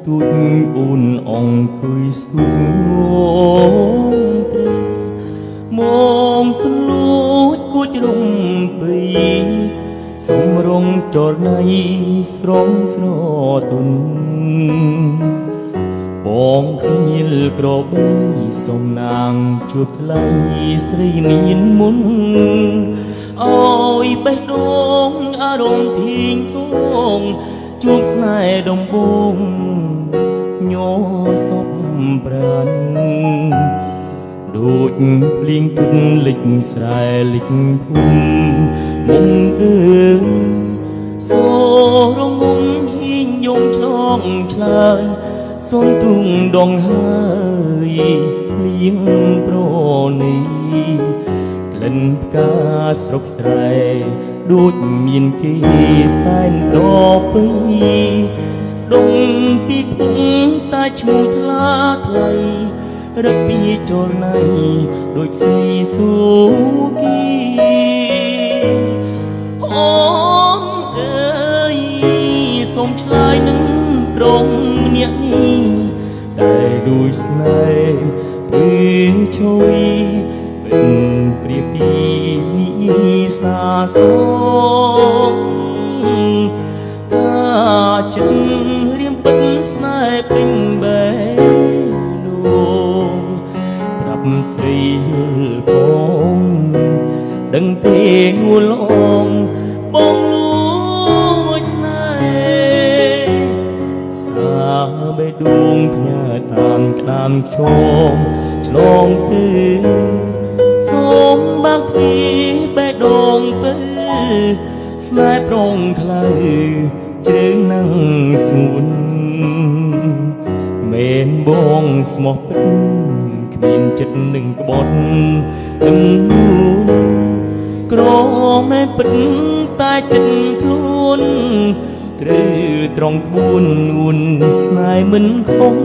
ទូចអូនអង្គុយស្ទូចងងត្រីមកក្លូចគួចរំពេយសុំរងចរណៃស្រងស្រទុនបងខៀលក្របីសុំនាងជួបថ្លៃស្រីមានមុនអើយបេះដូងអារម្មណ៍ធីងធងជួបស្នេហ៍ដំបងញ័រសពប្រាណដូចភ្លៀងទឹកលិចស្រែលិចភូមិមុំអើសូរងំហ៊ីងយំឆ្លងឆ្លើយសូនទុងដងហើយភ្លៀងប្រនីក្លិនផ្កាស្រុកស្រែដូចមានគេសែនប្រពៃដងពីភូមិតែឈ្មោះថ្លាថ្លៃរកពីចរណៃដូចស្រីស៊ូគីអូនអើយសូមឆ្លើយនឹងប្រងម្នាក់នេះតែដូចស្នេហ៍ពីឈុយเป็นเปรียบปีนี้สาสงถ้าฉันเรียมเป็นสนายเป็นเบลงปรับสรียุลพงดังเตงูลงบงลูกสนายสาใบดวงพญาตามกระดามชมฉลองตื่นសូមបាក់ពីបេះដូងពើស្នេហ៍ប្រងខ្លៅជ្រើងនឹងសួនមែនបងស្មោះពិតគ្មានចិត្តនឹងក្បត់នឹងនួនក្រមែនពិតតែចិត្តខ្លួនត្រូវត្រង់ក្បួននួនស្នេហ៍មិនខុស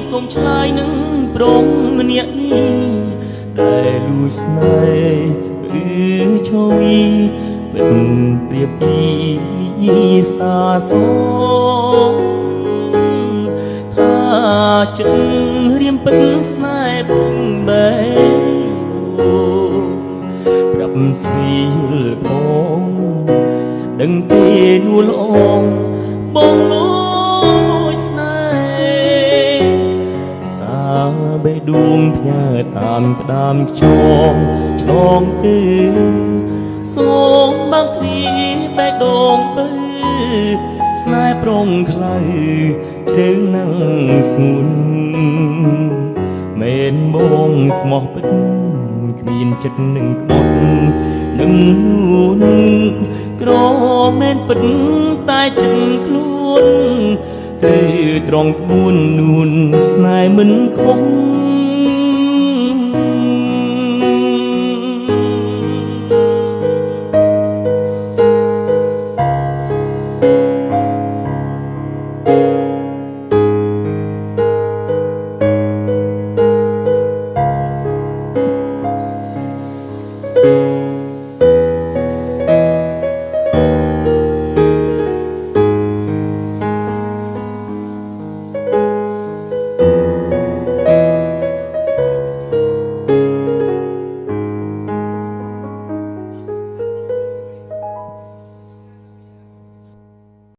សូមឆ្លើយនឹងប្រងម្នាក់នេះដែលលួចស្នេហ៍គឺឈវីមិនប្រៀបពីសាសងថាចិនរៀមពិតស្នេហ៍បងបែប្រាប់ស្រីយល់ផងដឹងទេនួលអងបងលួចស្នេហ៍បេះដូងផ្ញើតាមក្តាមខ្យងឆ្លងគឺសូមបាក់ទ្វាបេះដូងពើស្នេហ៍ប្រងខ្លៅជ្រៅនឹងស្ងួនមែនបងស្មោះពិតគ្មានចិត្តនឹងក្បត់នឹងនួនក្រមែនពិតតែចិត្តខ្លួនត្រូវត្រង់ក្បួននួនស្នេហ៍មិនខុស